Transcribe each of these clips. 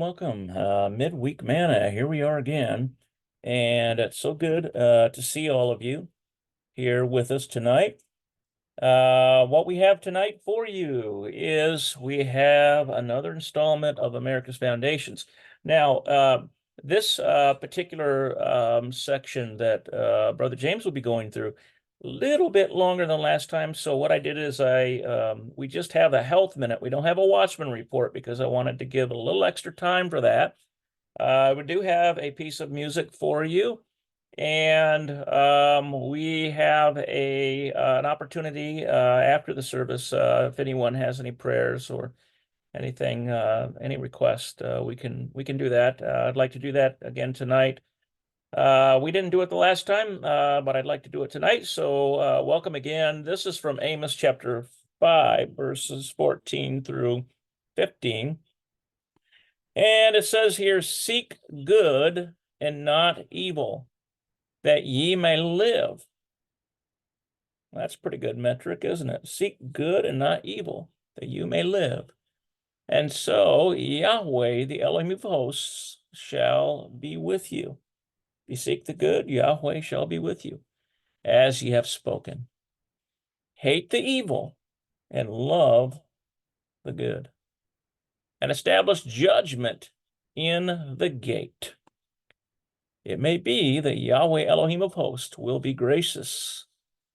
welcome. Midweek Manna, here we are again. And it's so good to see all of you here with us tonight. What we have tonight for you is we have another installment of America's Foundations. Now, this particular section that Brother James will be going through a little bit longer than last time. So what I did is we just have a health minute. We don't have a Watchman report because I wanted to give a little extra time for that. We do have a piece of music for you. And we have an opportunity after the service, if anyone has any prayers or anything, any request, we can do that. I'd like to do that again tonight. We didn't do it the last time, but I'd like to do it tonight. So welcome again. This is from Amos chapter 5, verses 14 through 15. And it says here, "Seek good and not evil, that ye may live." That's pretty good metric, isn't it? Seek good and not evil, that you may live. And so Yahweh, the Elohim of hosts, shall be with you. If you seek the good, Yahweh shall be with you, as ye have spoken. Hate the evil and love the good, and establish judgment in the gate. It may be that Yahweh Elohim of hosts will be gracious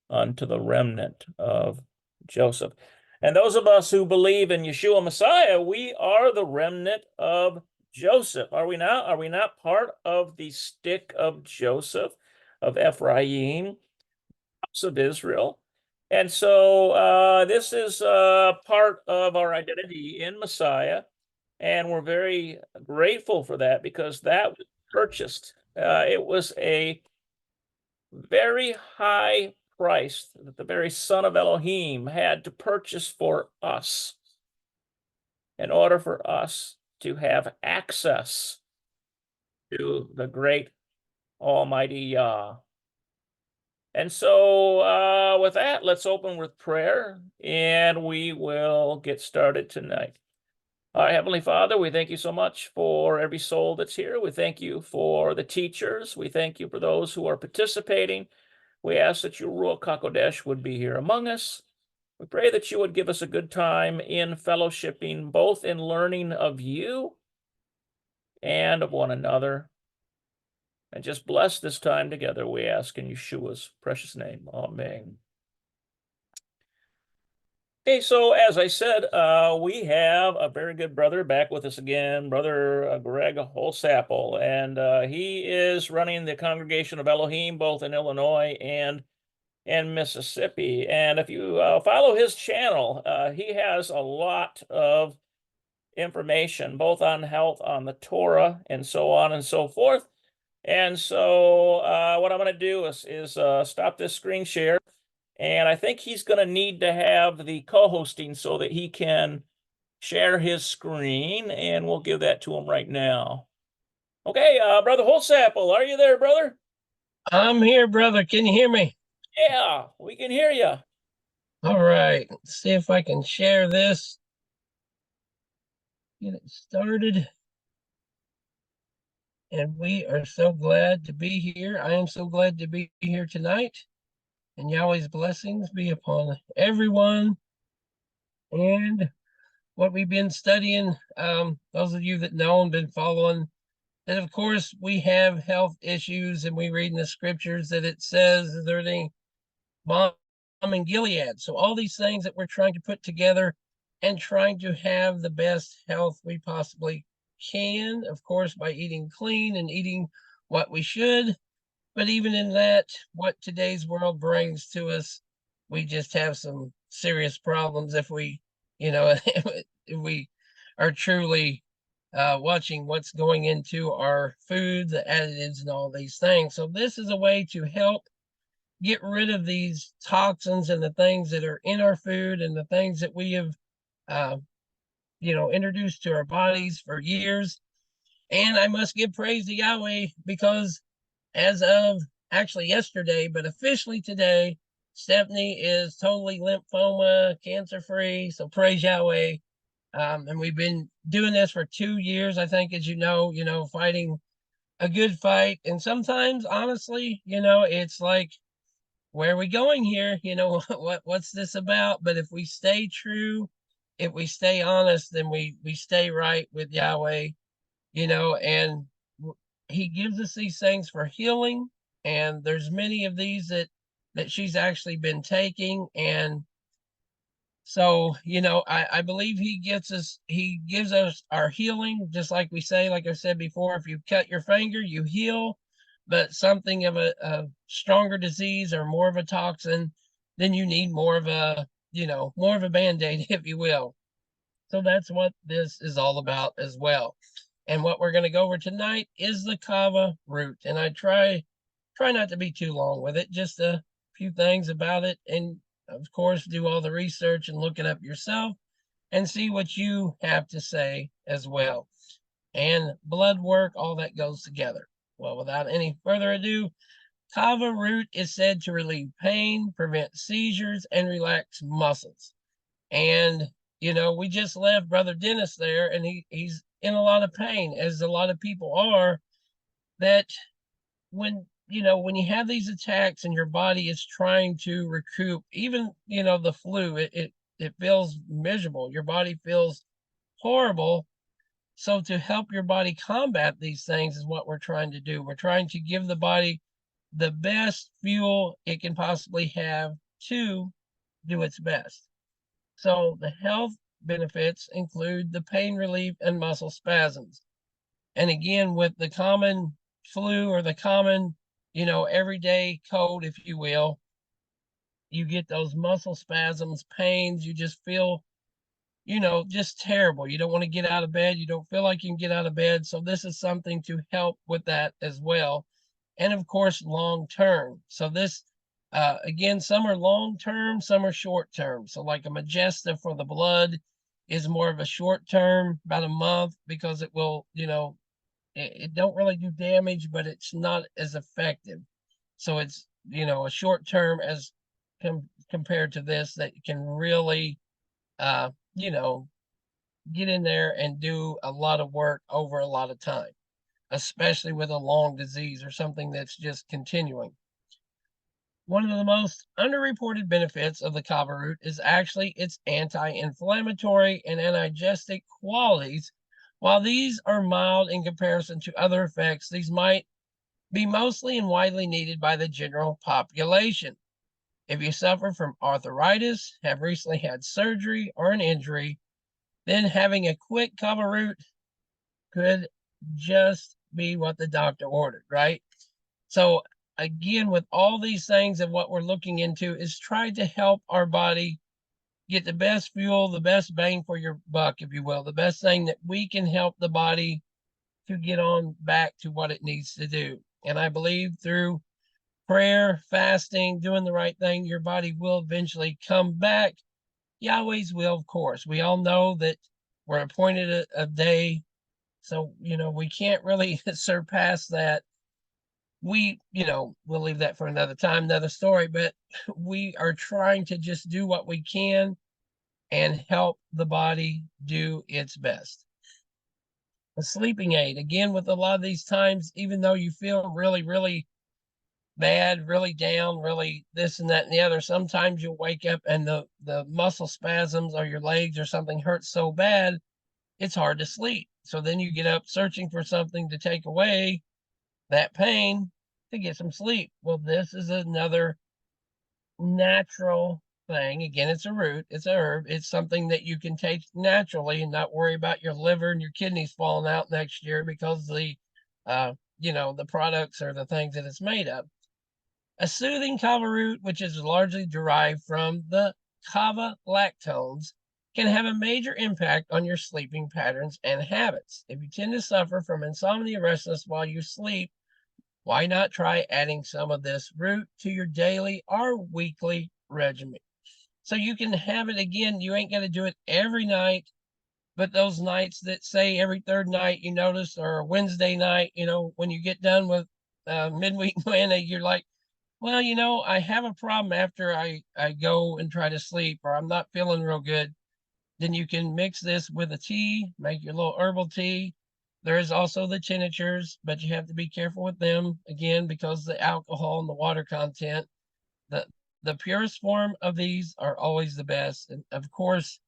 unto the remnant of Joseph. And those of us who believe in Yeshua Messiah, we are the remnant of Joseph. Are we not? Are we not part of the stick of Joseph, of Ephraim, house of Israel? And so this is part of our identity in Messiah. And we're very grateful for that because that was purchased. It was a very high price that the very Son of Elohim had to purchase for us in order for us to have access to the great Almighty Yah. And so with that, let's open with prayer and we will get started tonight. Our Heavenly Father, we thank you so much for every soul that's here. We thank you for the teachers. We thank you for those who are participating. We ask that your Ruach HaKodesh would be here among us. We pray that you would give us a good time in fellowshipping, both in learning of you and of one another. And just bless this time together, we ask in Yeshua's precious name. Amen. Okay, so as I said, we have a very good brother back with us again, Brother Greg Holsapple, and he is running the Congregation of Elohim both in Illinois and in Mississippi. And if you follow his channel, he has a lot of information, both on health, on the Torah, and so on and so forth. And so what I'm going to do is stop this screen share. And I think he's going to need to have the co-hosting so that he can share his screen, and we'll give that to him right now. Okay, Brother Holsapple, are you there, brother? I'm here, brother. Can you hear me? Yeah, we can hear you. All right. Let's see if I can share this. Get it started. And we are so glad to be here. I am so glad to be here tonight. And Yahweh's blessings be upon everyone. And what we've been studying, those of you that know and been following, that of course we have health issues, and we read in the scriptures that it says there's a bomb in Gilead. So all these things that we're trying to put together and trying to have the best health we possibly can, of course, by eating clean and eating what we should. But even in that, what today's world brings to us, we just have some serious problems if we, if we are truly watching what's going into our food, the additives, and all these things. So this is a way to help get rid of these toxins and the things that are in our food and the things that we have, introduced to our bodies for years. And I must give praise to Yahweh because as of actually yesterday, but officially today, Stephanie is totally lymphoma cancer free. So praise Yahweh. And we've been doing this for 2 years, I think, as you know, fighting a good fight. And sometimes, honestly, it's like, where are we going here? What's this about? But if we stay true, if we stay honest, then we stay right with Yahweh, and he gives us these things for healing. And there's many of these that she's actually been taking. And so, I believe he gives us our healing, just like we say, like I said before, if you cut your finger, you heal. But something of a stronger disease or more of a toxin, then you need more of more of a band-aid, if you will. So that's what this is all about as well. And what we're going to go over tonight is the kava root. And I try not to be too long with it, just a few things about it. And of course, do all the research and look it up yourself and see what you have to say as well. And blood work, all that goes together. Well, without any further ado, kava root is said to relieve pain, prevent seizures, and relax muscles. And we just left Brother Dennis there, and he's in a lot of pain, as a lot of people are. That when you have these attacks and your body is trying to recoup, even the flu, it feels miserable. Your body feels horrible. So to help your body combat these things is what we're trying to do. We're trying to give the body the best fuel it can possibly have to do its best. So the health benefits include the pain relief and muscle spasms. And again, with the common flu or the common, everyday cold, if you will, you get those muscle spasms, pains. You just feel, just terrible. You don't want to get out of bed. You don't feel like you can get out of bed. So this is something to help with that as well. And of course, long term. So this, again, some are long term, some are short term. So like a Majesta for the blood is more of a short term, about a month, because it will, it don't really do damage, but it's not as effective. So it's, a short term as compared to this that can really, uh, you know, get in there and do a lot of work over a lot of time, especially with a long disease or something that's just continuing. One of the most underreported benefits of the kava root is actually its anti-inflammatory and analgesic qualities. While these are mild in comparison to other effects, these might be mostly and widely needed by the general population. If you suffer from arthritis, have recently had surgery or an injury, then having a quick kava root could just be what the doctor ordered, right? So again, with all these things and what we're looking into is try to help our body get the best fuel, the best bang for your buck, if you will, the best thing that we can help the body to get on back to what it needs to do. And I believe through prayer, fasting, doing the right thing, your body will eventually come back. Yahweh's will, of course. We all know that we're appointed a day. So, we can't really surpass that. We'll leave that for another time, another story, but we are trying to just do what we can and help the body do its best. A sleeping aid, again, with a lot of these times, even though you feel really, really bad, really down, really this and that and the other, sometimes you'll wake up and the muscle spasms or your legs or something hurts so bad, it's hard to sleep. So then you get up searching for something to take away that pain to get some sleep. Well, this is another natural thing. Again, it's a root, it's a herb, it's something that you can take naturally and not worry about your liver and your kidneys falling out next year because the the products or the things that it's made of. A soothing kava root, which is largely derived from the kava lactones, can have a major impact on your sleeping patterns and habits. If you tend to suffer from insomnia, restless while you sleep, why not try adding some of this root to your daily or weekly regimen? So you can have it again. You ain't going to do it every night, but those nights that say every third night you notice, or Wednesday night, when you get done with midweek manna, you're like, well, I have a problem after I go and try to sleep, or I'm not feeling real good. then you can mix this with a tea, make your little herbal tea. There is also the tinctures, but you have to be careful with them again because the alcohol and the water content. The the purest form of these are always the best, and of course,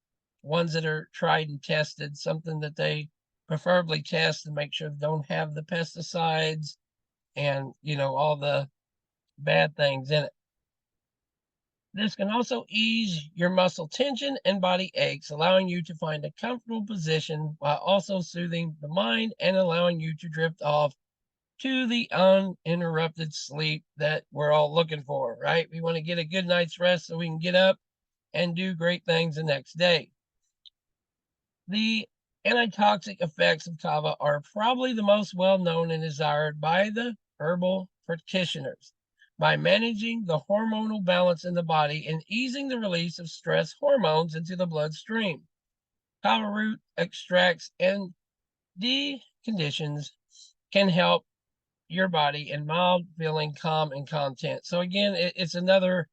ones that are tried and tested, something that they preferably test and make sure they don't have the pesticides and all the bad things in it. This can also ease your muscle tension and body aches, allowing you to find a comfortable position while also soothing the mind and allowing you to drift off to the uninterrupted sleep that we're all looking for, right? We want to get a good night's rest so we can get up and do great things the next day. The antitoxic effects of kava are probably the most well known and desired by the herbal practitioners. By managing the hormonal balance in the body and easing the release of stress hormones into the bloodstream, kava root extracts and deconditions can help your body in mild feeling, calm, and content. So again, it's another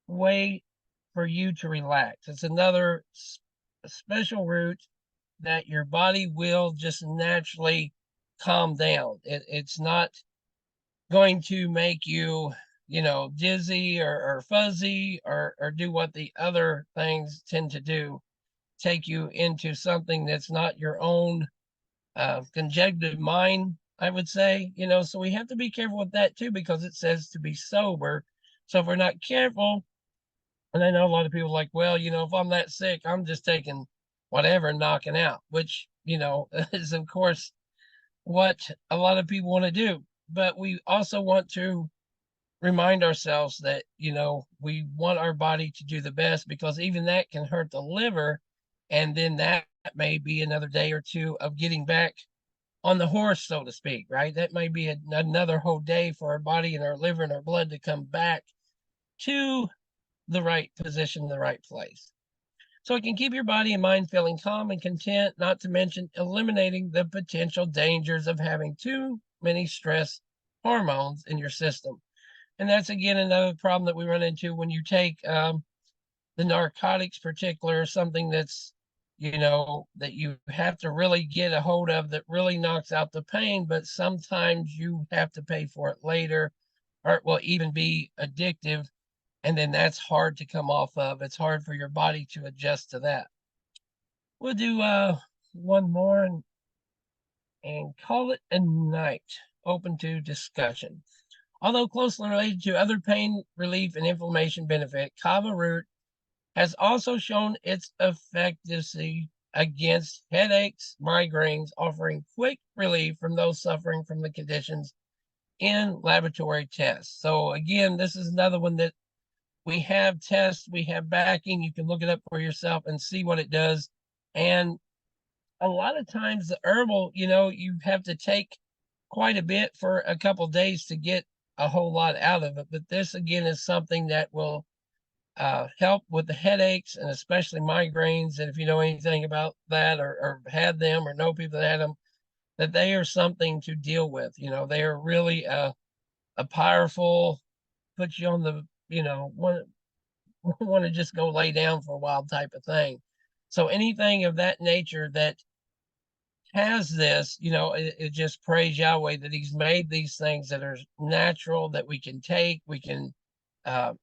way for you to relax. It's another special root that your body will just naturally calm down. It's not going to make you, dizzy or fuzzy or do what the other things tend to do, take you into something that's not your own conjectured mind, I would say, so we have to be careful with that too, because it says to be sober. So if we're not careful, and I know a lot of people are like, well, if I'm that sick, I'm just taking whatever and knocking out, which, is of course what a lot of people want to do. But we also want to remind ourselves that, we want our body to do the best, because even that can hurt the liver. And then that may be another day or two of getting back on the horse, so to speak, right? That may be another whole day for our body and our liver and our blood to come back to the right position, the right place. So it can keep your body and mind feeling calm and content, not to mention eliminating the potential dangers of having too many stress hormones in your system. And that's again another problem that we run into when you take the narcotics, particular, something that's that you have to really get a hold of, that really knocks out the pain, but sometimes you have to pay for it later, or it will even be addictive, and then that's hard to come off of. It's hard for your body to adjust to that. We'll do one more and call it a night, open to discussion. Although closely related to other pain relief and inflammation benefit, kava root has also shown its efficacy against headaches, migraines, offering quick relief from those suffering from the conditions in laboratory tests. So again, this is another one that we have tests, we have backing. You can look it up for yourself and see what it does. And a lot of times the herbal, you have to take quite a bit for a couple days to get a whole lot out of it. But this again is something that will help with the headaches and especially migraines. And if you know anything about that, or had them or know people that had them, that they are something to deal with. They are really a powerful, put you on the, want to just go lay down for a while type of thing. So anything of that nature that has this, it just praise Yahweh that he's made these things that are natural, that we can uh,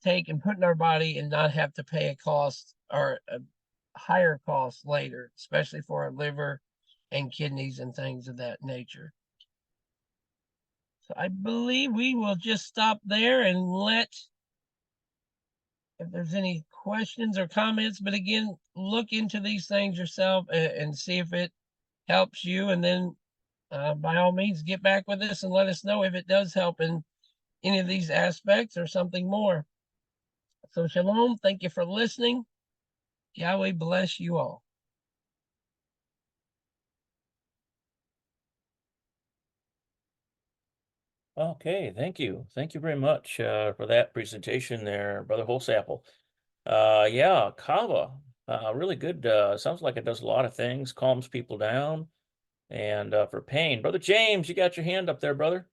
take and put in our body and not have to pay a cost, or a higher cost later, especially for our liver and kidneys and things of that nature. So I believe we will just stop there and if there's any questions or comments, but again, look into these things yourself and see if it helps you. And then by all means, get back with us and let us know if it does help in any of these aspects or something more. So shalom. Thank you for listening. Yahweh bless you all. Okay, thank you. Thank you very much for that presentation there, Brother Holsapple. Yeah, kava, really good. Sounds like it does a lot of things, calms people down, and for pain. Brother James, you got your hand up there, brother.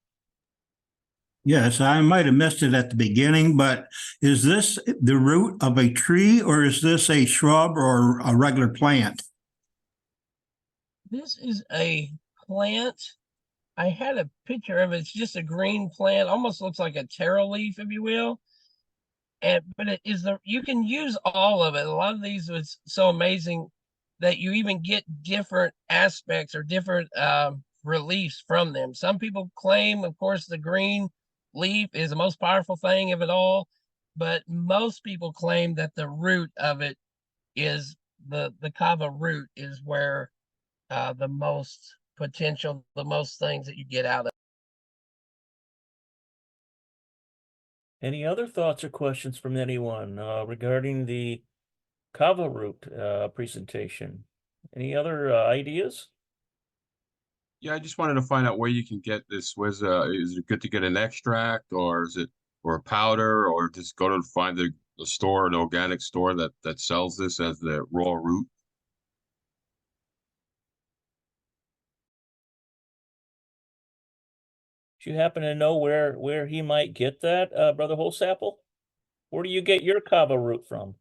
Yes, I might have missed it at the beginning, but is this the root of a tree or is this a shrub or a regular plant? This is a plant. I had a picture of it. It's just a green plant, almost looks like a taro leaf, if you will. But it is you can use all of it. A lot of these was so amazing that you even get different aspects or different reliefs from them. Some people claim, of course, the green leaf is the most powerful thing of it all, but most people claim that the root of it is the kava root is where the most potential, the most things that you get out of. Any other thoughts or questions from anyone regarding the kava root presentation? Any other ideas? Yeah, I just wanted to find out where you can get this. Is it good to get an extract, or is it or a powder, or just go to find the store, an organic store that sells this as the raw root? Do you happen to know where he might get that, Brother Holsapple? Where do you get your kava root from?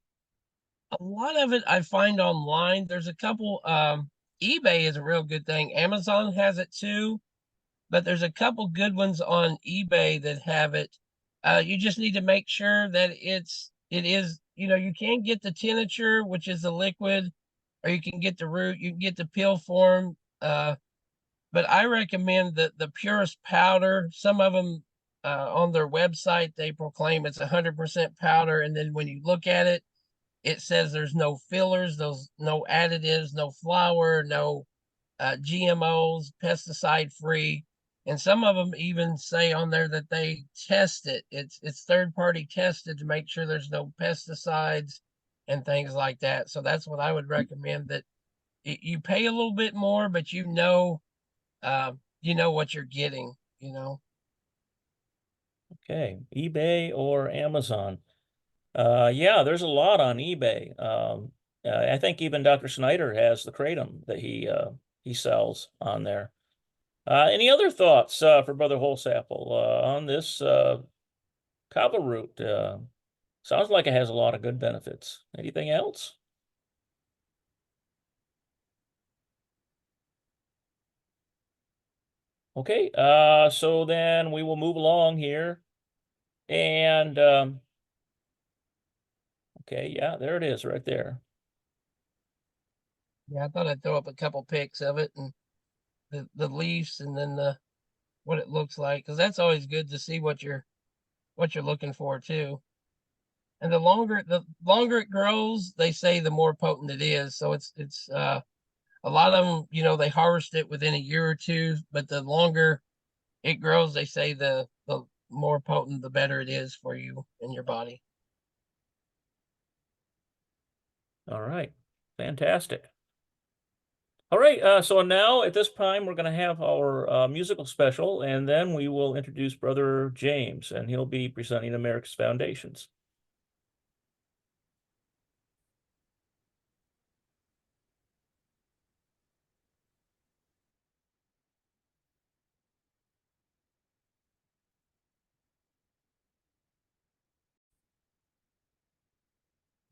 A lot of it I find online. There's a couple, eBay is a real good thing. Amazon has it too, but there's a couple good ones on eBay that have it. You just need to make sure that it is, you can get the tincture, which is the liquid, or you can get the root, you can get the pill form. But I recommend the purest powder. Some of them on their website, they proclaim it's 100% powder. And then when you look at it, it says there's no fillers, no additives, no flour, no GMOs, pesticide free. And some of them even say on there that they test it. It's third party tested to make sure there's no pesticides and things like that. So that's what I would recommend, that you pay a little bit more, but you know what you're getting, Okay, eBay or Amazon. Yeah, there's a lot on eBay. I think even Dr. Snyder has the kratom that he sells on there. Any other thoughts for Brother Holsapple on this kava root? Sounds like it has a lot of good benefits. Anything else? Okay, so then we will move along here. And okay, yeah, there it is right there. Yeah, I thought I'd throw up a couple pics of it and the leaves, and then what it looks like, because that's always good to see what you're looking for too. And the longer it grows, they say the more potent it is. So it's a lot of them, they harvest it within a year or two, but the longer it grows, they say the more potent, the better it is for you and your body. All right, fantastic. All right, so now at this time, we're going to have our musical special, and then we will introduce Brother James, and he'll be presenting America's Foundations.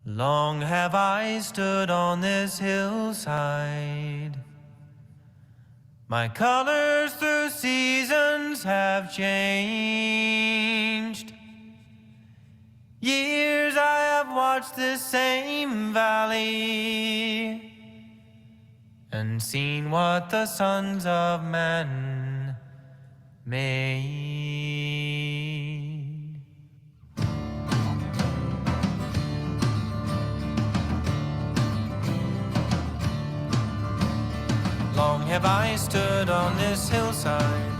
Long have I stood on this hillside. My colors through seasons have changed. Years I have watched this same valley and seen what the sons of man made. Long have I stood on this hillside.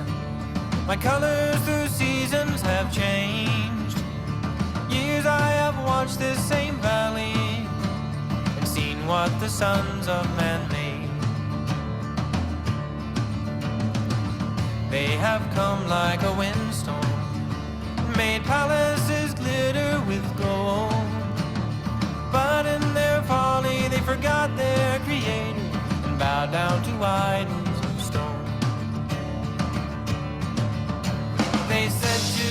My colors through seasons have changed. Years I have watched this same valley and seen what the sons of man made. They have come like a windstorm, made palaces glitter with gold. But in their folly they forgot their creator, bow down to idols of stone. They said to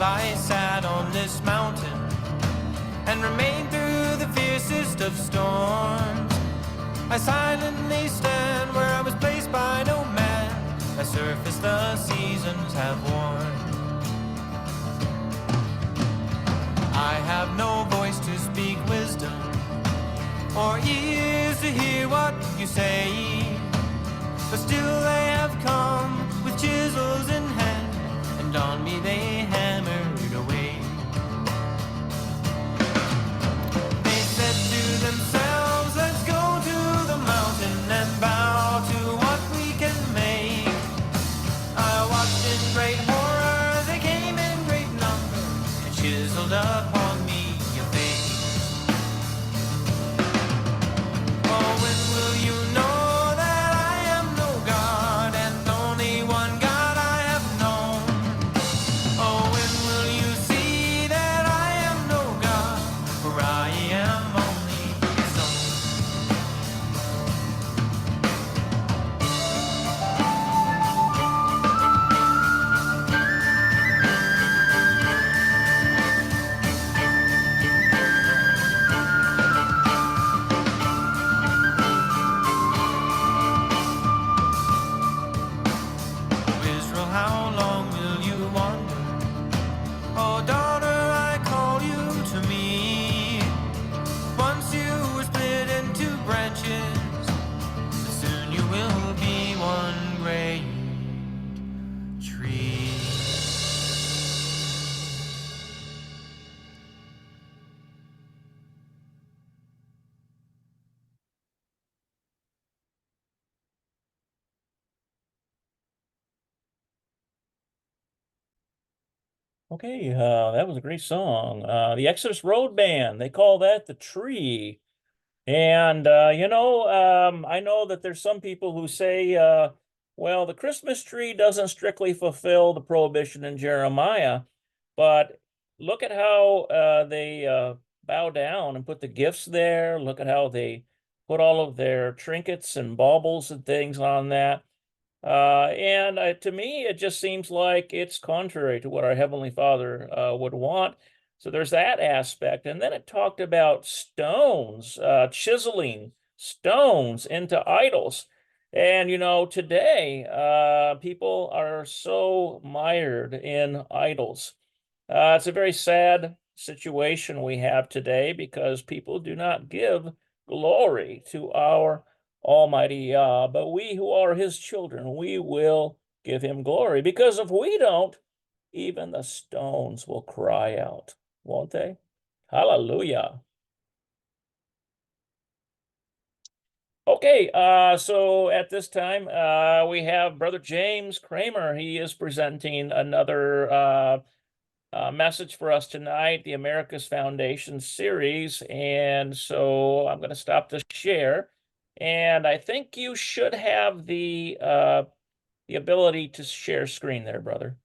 I sat on this mountain and remained through the fiercest of storms. I silently stand where I was placed by no man, a surface the seasons have worn. I have no voice to speak wisdom, or ears to hear what you say, but still they have come with chisels in hand, and on me they hammered away. They said to themselves, let's go to the mountain and bow to what we can make. I watched in great horror, they came in great number and chiseled upon me a face. Oh, when will you know that I am no God, and only one God I have known? Oh, when will you see that I am no God, for I am only His own? Oh, Israel, how long will you wander? Oh, daughter, I call you to me. Once you were split into branches, but soon you will be one great tree. Okay, that was a great song. The Exodus Road Band, they call that the tree. And I know that there's some people who say, well, the Christmas tree doesn't strictly fulfill the prohibition in Jeremiah, but look at how they bow down and put the gifts there. Look at how they put all of their trinkets and baubles and things on that. And to me, it just seems like it's contrary to what our Heavenly Father would want. So there's that aspect. And then it talked about stones, chiseling stones into idols. And, today, people are so mired in idols. It's a very sad situation we have today because people do not give glory to our Almighty Yah, but we who are His children, we will give Him glory, because if we don't, even the stones will cry out, won't they? Hallelujah. Okay, so at this time, we have Brother James Kramer. He is presenting another message for us tonight, the America's Foundation series. And so I'm going to stop the share. And I think you should have the ability to share screen there, brother.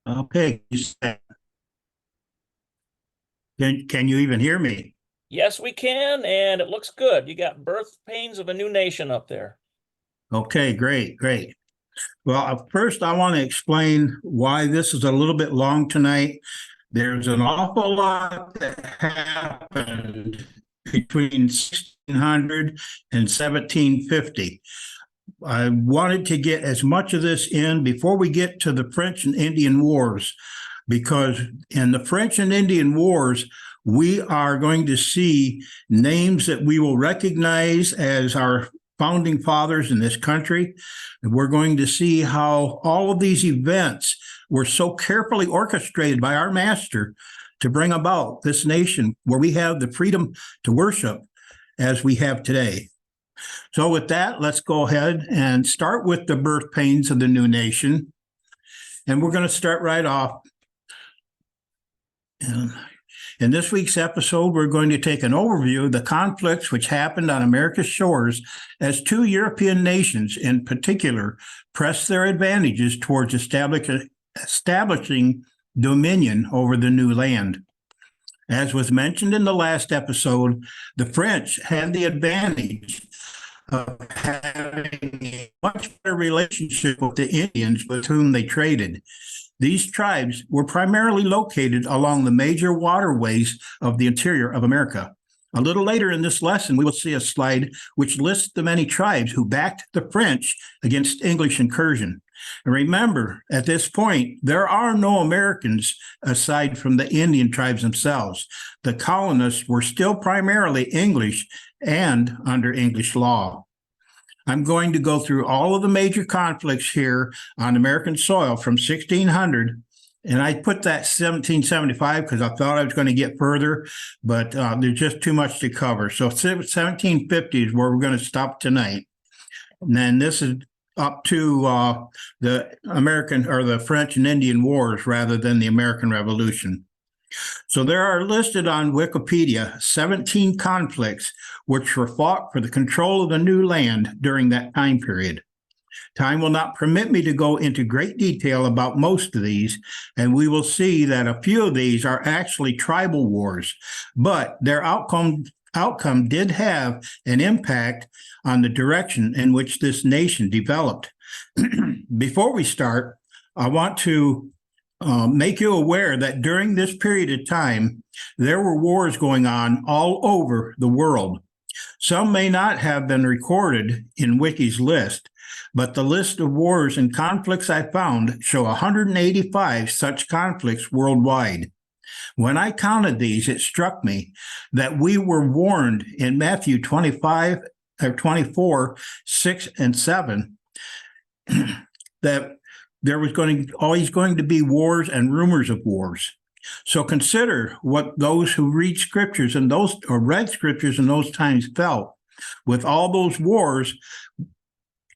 Okay. Can you even hear me? Yes, we can, and it looks good. You got Birth Pains of a New Nation up there. Okay, great. Well, first I want to explain why this is a little bit long tonight. There's an awful lot that happened between 1600 and 1750. I wanted to get as much of this in before we get to the French and Indian Wars, because in the French and Indian Wars, we are going to see names that we will recognize as our founding fathers in this country. And we're going to see how all of these events were so carefully orchestrated by our master to bring about this nation where we have the freedom to worship as we have today. So with that, let's go ahead and start with the birth pains of the new nation. And we're going to start right off. And in this week's episode, we're going to take an overview of the conflicts which happened on America's shores as two European nations in particular pressed their advantages towards establishing dominion over the new land. As was mentioned in the last episode, the French had the advantage of having a much better relationship with the Indians with whom they traded. These tribes were primarily located along the major waterways of the interior of America. A little later in this lesson, we will see a slide which lists the many tribes who backed the French against English incursion. And remember, at this point, there are no Americans aside from the Indian tribes themselves. The colonists were still primarily English and under English law. I'm going to go through all of the major conflicts here on American soil from 1600, and I put that 1775 because I thought I was going to get further, but there's just too much to cover. So 1750 is where we're going to stop tonight. And then this is up to the American or the French and Indian Wars rather than the American Revolution. So there are listed on Wikipedia 17 conflicts which were fought for the control of the new land during that time period. Time will not permit me to go into great detail about most of these, and we will see that a few of these are actually tribal wars, but their outcome did have an impact on the direction in which this nation developed. Before we start, I want to make you aware that during this period of time, there were wars going on all over the world. Some may not have been recorded in Wiki's list, but the list of wars and conflicts I found show 185 such conflicts worldwide. When I counted these, it struck me that we were warned in Matthew 24, 6 and 7, that there was always going to be wars and rumors of wars. So consider what those who read scriptures and those or read scriptures in those times felt. With all those wars,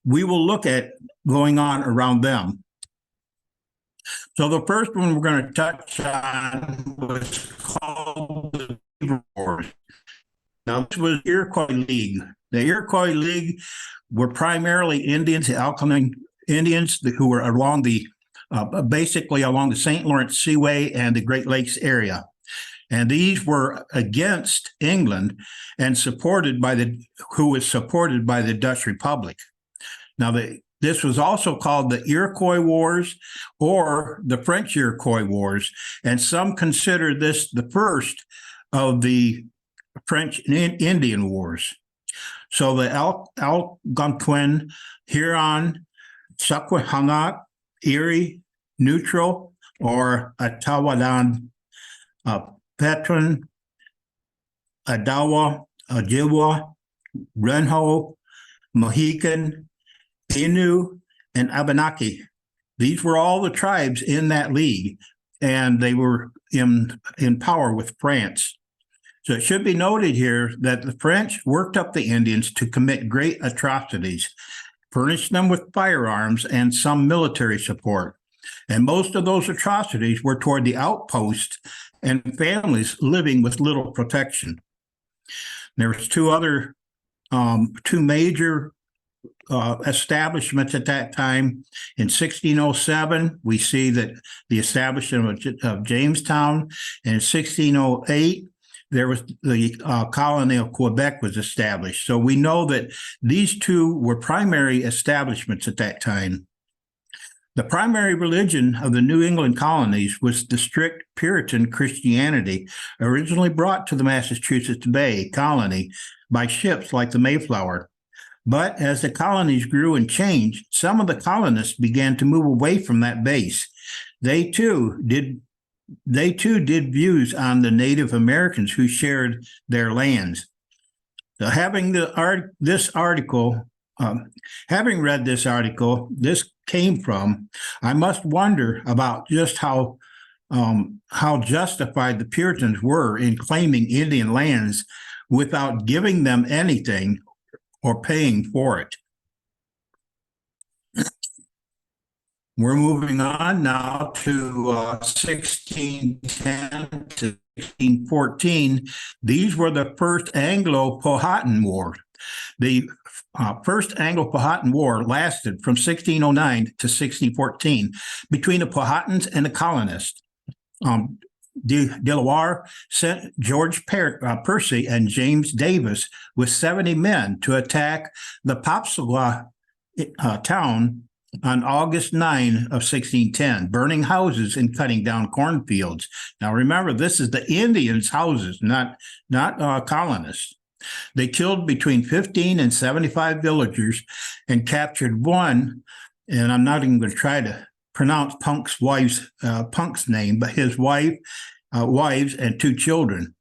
we will look at going on around them. So the first one we're going to touch on was called the Beaver Wars. Now, this was Iroquois League. The Iroquois League were primarily Indians, Indians who were along the basically along the St. Lawrence Seaway and the Great Lakes area. And these were against England and supported by the Dutch Republic. Now, this was also called the Iroquois Wars or the French Iroquois Wars, and some consider this the first of the French and Indian Wars. So the Algonquin, Huron, Susquehannock, Erie, Neutral, or Atawadan, Petron, Adawa, Ojibwa, Renho, Mohican, Innu, and Abenaki. These were all the tribes in that league, and they were in power with France. So it should be noted here that the French worked up the Indians to commit great atrocities, furnished them with firearms and some military support. And most of those atrocities were toward the outposts and families living with little protection. There was two major establishments at that time. In 1607, we see that the establishment of Jamestown. And in 1608, there was the colony of Quebec was established. So we know that these two were primary establishments at that time. The primary religion of the New England colonies was the strict Puritan Christianity, originally brought to the Massachusetts Bay Colony by ships like the Mayflower. But as the colonies grew and changed, some of the colonists began to move away from that base. They too did views on the Native Americans who shared their lands. So having read this article, this came from, I must wonder about just how justified the Puritans were in claiming Indian lands without giving them anything or paying for it. We're moving on now to 1610 to 1614. These were the first Anglo-Powhatan War. The first Anglo-Powhatan War lasted from 1609 to 1614 between the Powhatans and the colonists. Delaware sent George Percy and James Davis with 70 men to attack the Popsiwa town on August 9 of 1610, burning houses and cutting down cornfields. Now, remember, this is the Indians' houses, not colonists. They killed between 15 and 75 villagers and captured one, and I'm not even going to try to pronounce Punk's name, but his wives and 2 children.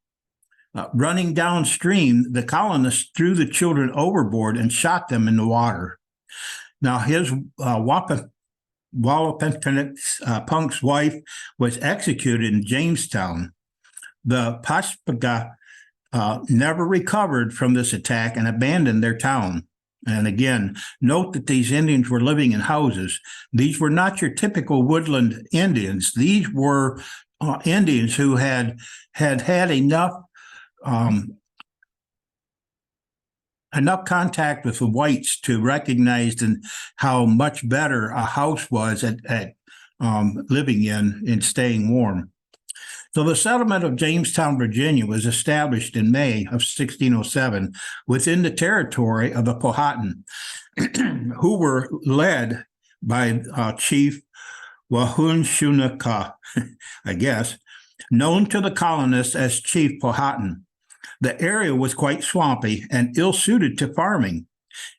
Running downstream, the colonists threw the children overboard and shot them in the water. Now, his Punk's wife was executed in Jamestown. The Pashpaga never recovered from this attack and abandoned their town. And again, note that these Indians were living in houses. These were not your typical woodland Indians. These were Indians who had enough contact with the whites to recognize how much better a house was at living in and staying warm. So the settlement of Jamestown, Virginia, was established in May of 1607 within the territory of the Powhatan, who were led by Chief Wahunshunaka, I guess, known to the colonists as Chief Powhatan. The area was quite swampy and ill-suited to farming,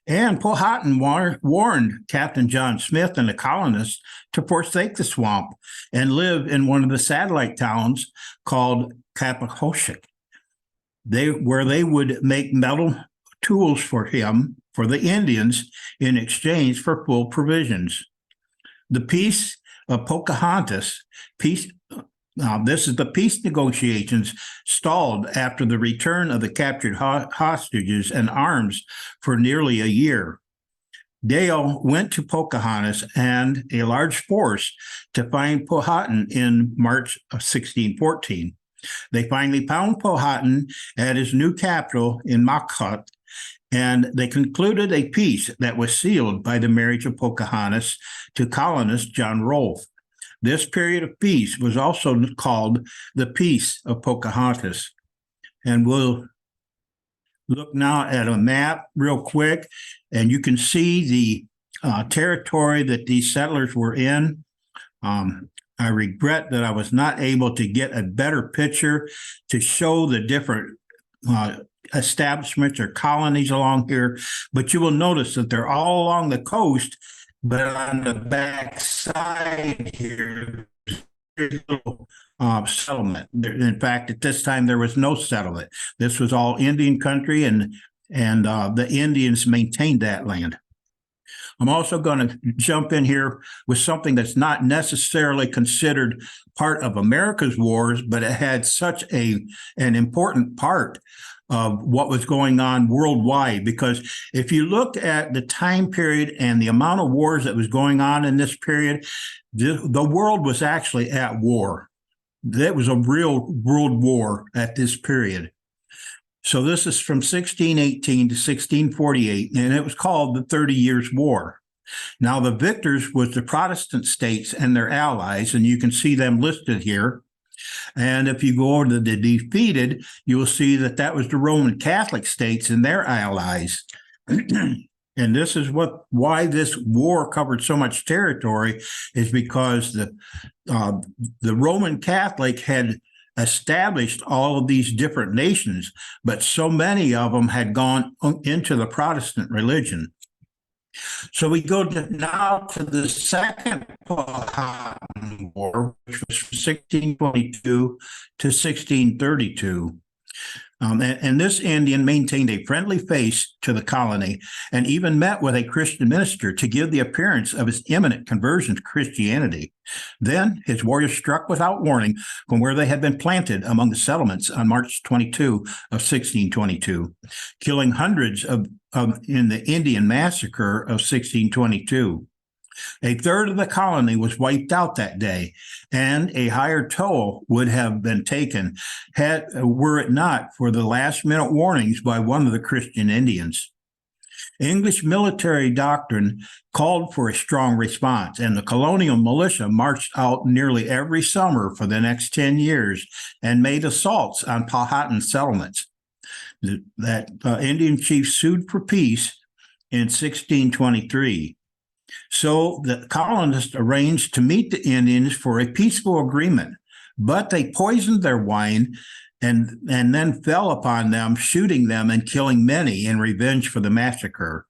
and Powhatan warned Captain John Smith and the colonists to forsake the swamp and live in one of the satellite towns called Cappahoshik, where they would make metal tools for the Indians, in exchange for full provisions. The Peace of Pocahontas, this is the peace negotiations stalled after the return of the captured hostages and arms for nearly a year. Dale went to Pocahontas and a large force to find Powhatan in March of 1614. They finally found Powhatan at his new capital in Makhat, and they concluded a peace that was sealed by the marriage of Pocahontas to colonist John Rolfe. This period of peace was also called the Peace of Pocahontas. And we'll look now at a map real quick, and you can see the territory that these settlers were in. I regret that I was not able to get a better picture to show the different establishments or colonies along here, but you will notice that they're all along the coast. But on the back side here, there's a little settlement. In fact, at this time, there was no settlement. This was all Indian country, and the Indians maintained that land. I'm also going to jump in here with something that's not necessarily considered part of America's wars, but it had such an important part of what was going on worldwide. Because if you looked at the time period and the amount of wars that was going on in this period, the world was actually at war. That was a real world war at this period. So this is from 1618 to 1648, and it was called the 30 Years' War. Now, the victors was the Protestant states and their allies, and you can see them listed here. And if you go over to the defeated, you will see that was the Roman Catholic states and their allies. And this is why this war covered so much territory, is because the Roman Catholic had established all of these different nations, but so many of them had gone into the Protestant religion. So we go now to the Second Powhatan War, which was from 1622 to 1632. And this Indian maintained a friendly face to the colony and even met with a Christian minister to give the appearance of his imminent conversion to Christianity. Then his warriors struck without warning from where they had been planted among the settlements on March 22 of 1622, killing hundreds in the Indian massacre of 1622. A third of the colony was wiped out that day, and a higher toll would have been taken were it not for the last-minute warnings by one of the Christian Indians. English military doctrine called for a strong response, and the colonial militia marched out nearly every summer for the next 10 years and made assaults on Powhatan settlements. That Indian chief sued for peace, in 1623. So the colonists arranged to meet the Indians for a peaceful agreement, but they poisoned their wine and then fell upon them, shooting them and killing many in revenge for the massacre.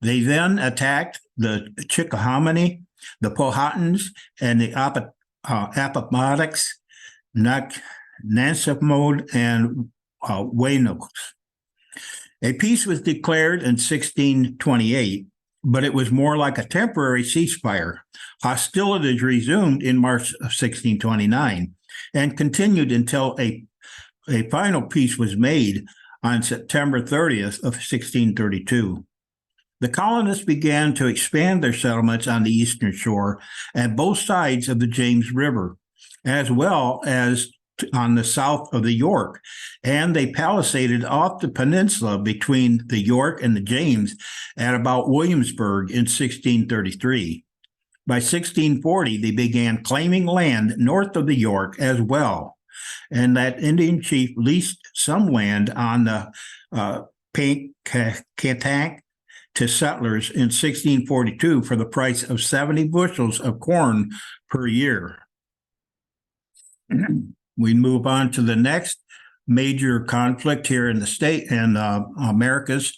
They then attacked the Chickahominy, the Powhatans, and the Appomattox, Nansemond, and Waynoaks. A peace was declared in 1628, but it was more like a temporary ceasefire. Hostilities resumed in March of 1629 and continued until a final peace was made on September 30th of 1632. The colonists began to expand their settlements on the eastern shore at both sides of the James River, as well as on the south of the York, and they palisaded off the peninsula between the York and the James at about Williamsburg in 1633. By 1640, they began claiming land north of the York as well, and that Indian chief leased some land on the Pankatack to settlers in 1642 for the price of 70 bushels of corn per year. We move on to the next major conflict here in the state and Americas.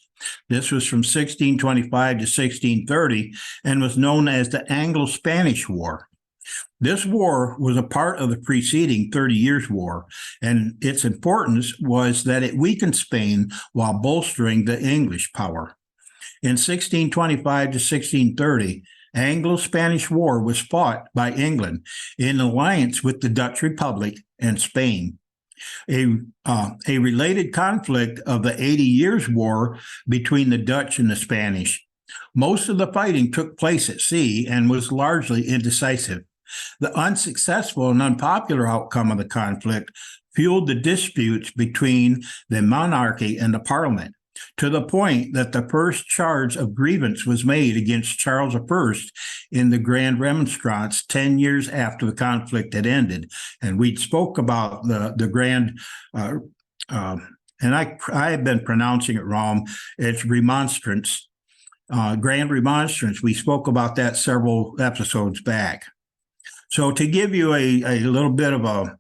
This was from 1625 to 1630 and was known as the Anglo-Spanish War. This war was a part of the preceding 30 Years' War, and its importance was that it weakened Spain while bolstering the English power. In 1625 to 1630, Anglo-Spanish War was fought by England in alliance with the Dutch Republic and Spain. A related conflict of the 80 Years' War between the Dutch and the Spanish. Most of the fighting took place at sea and was largely indecisive. The unsuccessful and unpopular outcome of the conflict fueled the disputes between the monarchy and the Parliament, to the point that the first charge of grievance was made against Charles I in the Grand Remonstrance 10 years after the conflict had ended. And we spoke about the Grand, and I have been pronouncing it wrong. It's Remonstrance, Grand Remonstrance. We spoke about that several episodes back. So to give you a little bit of a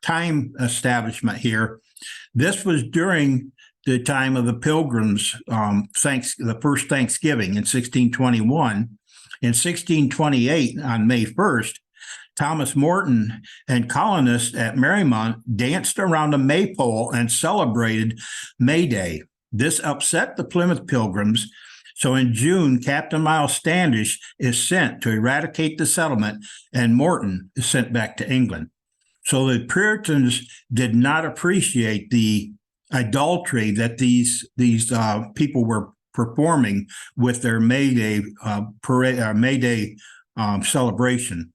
time establishment here, this was during the time of the Pilgrims, the first Thanksgiving in 1621. In 1628, on May 1st, Thomas Morton and colonists at Mariemont danced around a maypole and celebrated May Day. This upset the Plymouth Pilgrims. So in June, Captain Miles Standish is sent to eradicate the settlement, and Morton is sent back to England. So the Puritans did not appreciate the idolatry that these people were performing with their May Day parade, May Day celebration.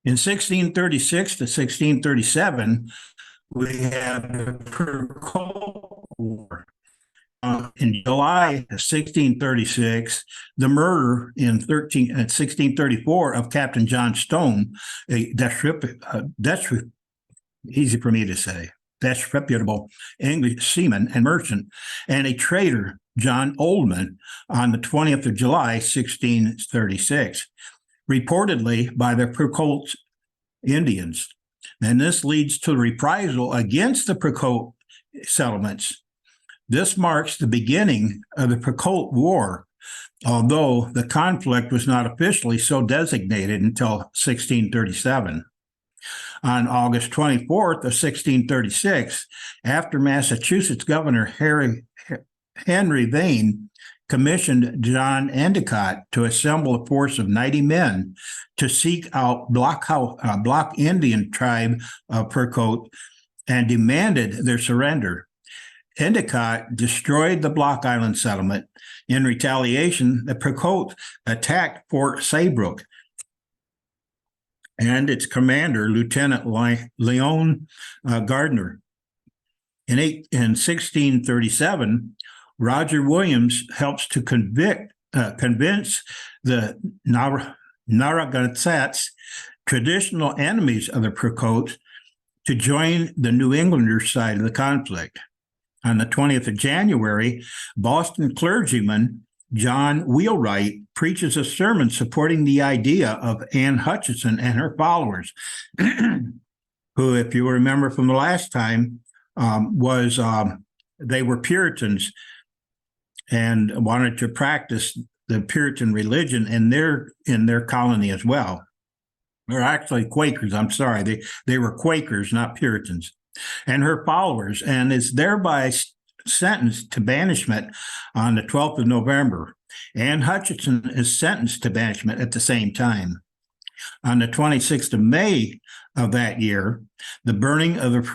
In 1636 to 1637, we have the Purcolt War. In July of 1636, the murder in 1634 of Captain John Stone, easy for me to say, disreputable English seaman and merchant, and a trader, John Oldman, on the 20th of July, 1636, reportedly by the Purcolt Indians. And this leads to reprisal against the Purcolt settlements. This marks the beginning of the Purcolt War, although the conflict was not officially so designated until 1637. On August 24th of 1636, after Massachusetts Governor Henry Vane commissioned John Endicott to assemble a force of 90 men to seek out Block Indian tribe of Purcolt and demanded their surrender. Endicott destroyed the Block Island settlement. In retaliation, the Purcolt attacked Fort Saybrook, and its commander, Lieutenant Leon Gardner. In 1637, Roger Williams helps to convince the Narragansetts, traditional enemies of the Purcolt, to join the New Englanders' side of the conflict. On the 20th of January, Boston clergyman John Wheelwright preaches a sermon supporting the idea of Anne Hutchinson and her followers, who, if you remember from the last time, they were Puritans and wanted to practice the Puritan religion in their colony as well. They're actually Quakers. I'm sorry, they were Quakers, not Puritans. And her followers, and is thereby sentenced to banishment on the 12th of November. Anne Hutchinson is sentenced to banishment at the same time. On the 26th of May of that year, the burning of the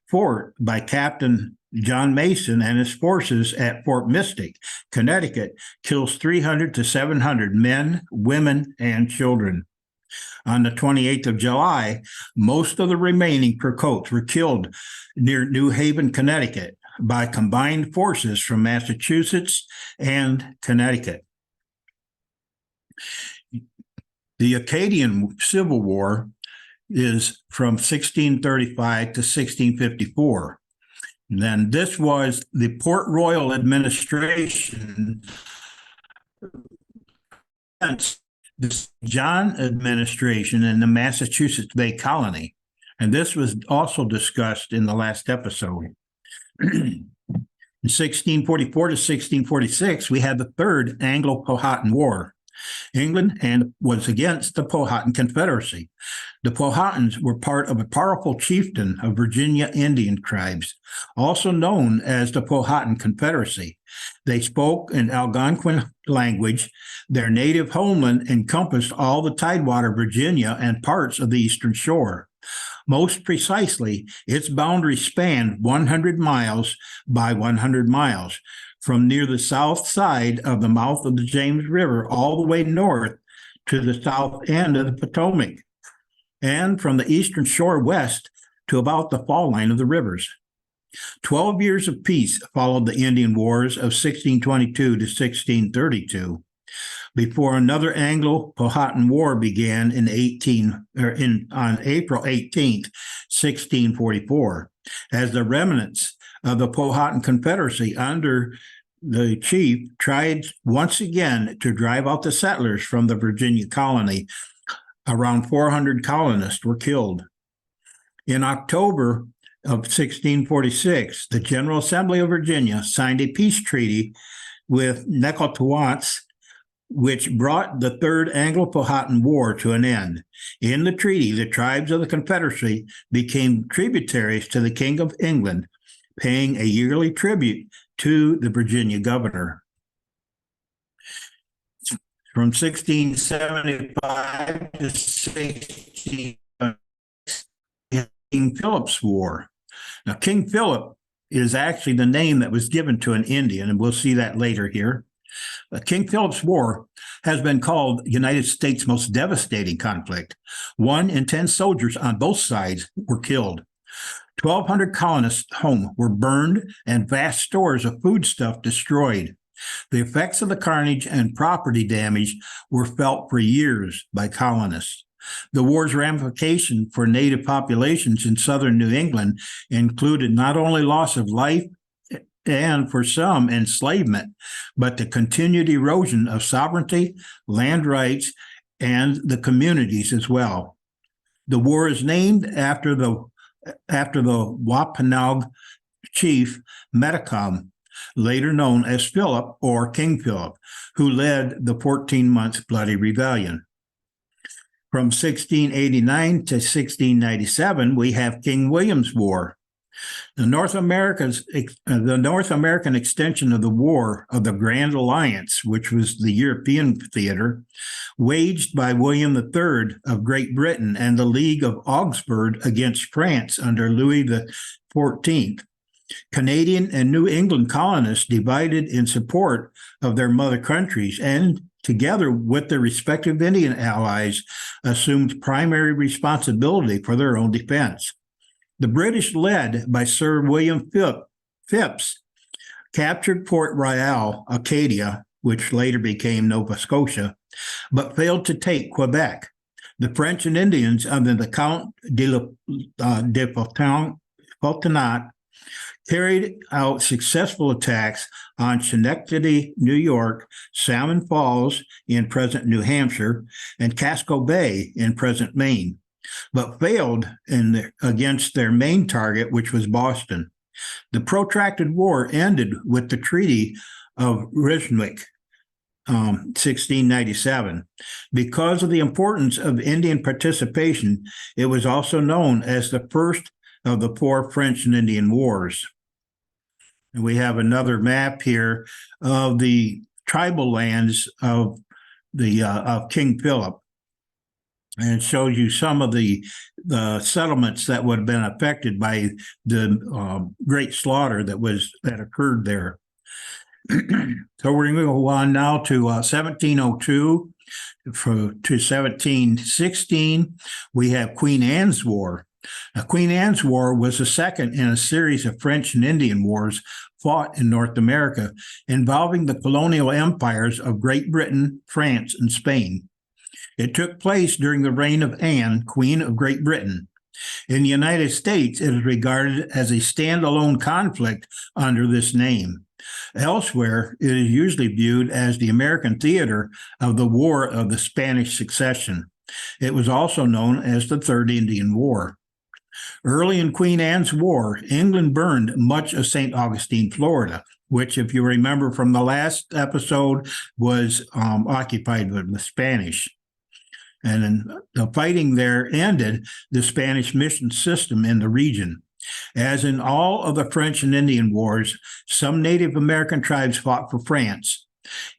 fort by Captain John Mason and his forces at Fort Mystic, Connecticut, kills 300 to 700 men, women, and children. On the 28th of July, most of the remaining Crecoats were killed near New Haven, Connecticut, by combined forces from Massachusetts and Connecticut. The Acadian Civil War is from 1635 to 1654. And then this was the Port Royal administration, the John administration in the Massachusetts Bay Colony. And this was also discussed in the last episode. In 1644 to 1646, we had the Third Anglo-Powhatan War. England was against the Powhatan Confederacy. The Powhatans were part of a powerful chieftain of Virginia Indian tribes, also known as the Powhatan Confederacy. They spoke an Algonquin language. Their native homeland encompassed all the Tidewater, Virginia, and parts of the Eastern Shore. Most precisely, its boundaries spanned 100 miles by 100 miles, from near the south side of the mouth of the James River all the way north to the south end of the Potomac, and from the eastern shore west to about the fall line of the rivers. 12 years of peace followed the Indian Wars of 1622 to 1632, before another Anglo-Powhatan War began on April 18th, 1644, as the remnants of the Powhatan Confederacy under the chief tried once again to drive out the settlers from the Virginia colony. Around 400 colonists were killed. In October of 1646, the General Assembly of Virginia signed a peace treaty with Necotawants, which brought the Third Anglo-Powhatan War to an end. In the treaty, the tribes of the Confederacy became tributaries to the King of England, paying a yearly tribute to the Virginia governor. From 1675 to 16, King Philip's War. Now, King Philip is actually the name that was given to an Indian, and we'll see that later here. King Philip's War has been called the United States' most devastating conflict. 1 in 10 soldiers on both sides were killed. 1,200 colonists' homes were burned and vast stores of foodstuff destroyed. The effects of the carnage and property damage were felt for years by colonists. The war's ramifications for native populations in southern New England included not only loss of life and, for some, enslavement, but the continued erosion of sovereignty, land rights, and the communities as well. The war is named after the Wampanoag chief Metacom, later known as Philip or King Philip, who led the 14-month bloody rebellion. From 1689 to 1697, we have King William's War. The North American extension of the War of the Grand Alliance, which was the European theater, waged by William III of Great Britain and the League of Augsburg against France under Louis XIV. Canadian and New England colonists divided in support of their mother countries and, together with their respective Indian allies, assumed primary responsibility for their own defense. The British, led by Sir William Phipps, captured Port Royal, Acadia, which later became Nova Scotia, but failed to take Quebec. The French and Indians under the Count de Frontenac carried out successful attacks on Schenectady, New York, Salmon Falls in present New Hampshire, and Casco Bay in present Maine, but failed against their main target, which was Boston. The protracted war ended with the Treaty of Ryswick, 1697. Because of the importance of Indian participation, it was also known as the first of the 4 French and Indian Wars. And we have another map here of the tribal lands of King Philip, and it shows you some of the settlements that would have been affected by the great slaughter that occurred there. So we're going to go on now to 1702 to 1716. We have Queen Anne's War. Now, Queen Anne's War was the second in a series of French and Indian wars fought in North America, involving the colonial empires of Great Britain, France, and Spain. It took place during the reign of Anne, Queen of Great Britain. In the United States, it is regarded as a standalone conflict under this name. Elsewhere, it is usually viewed as the American theater of the War of the Spanish Succession. It was also known as the Third Indian War. Early in Queen Anne's War, England burned much of St. Augustine, Florida, which, if you remember from the last episode, was occupied by the Spanish. And then the fighting there ended the Spanish mission system in the region. As in all of the French and Indian wars, some Native American tribes fought for France.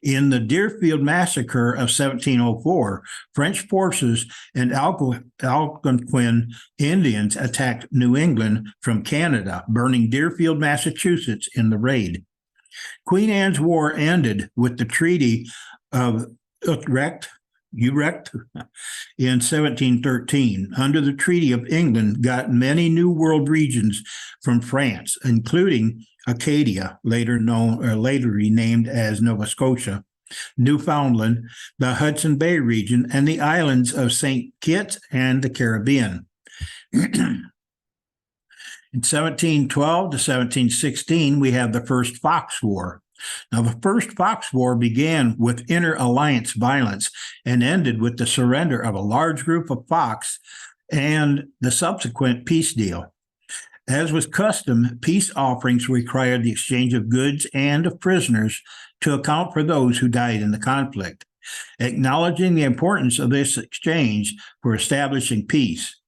In the Deerfield Massacre of 1704, French forces and Algonquin Indians attacked New England from Canada, burning Deerfield, Massachusetts in the raid. Queen Anne's War ended with the Treaty of Utrecht in 1713. Under the Treaty of England got many New World regions from France, including Acadia, later renamed as Nova Scotia, Newfoundland, the Hudson Bay region, and the islands of St. Kitts and the Caribbean. In 1712 to 1716, we have the First Fox War. Now, the First Fox War began with inter-alliance violence and ended with the surrender of a large group of Fox and the subsequent peace deal. As was custom, peace offerings required the exchange of goods and of prisoners to account for those who died in the conflict, acknowledging the importance of this exchange for establishing peace.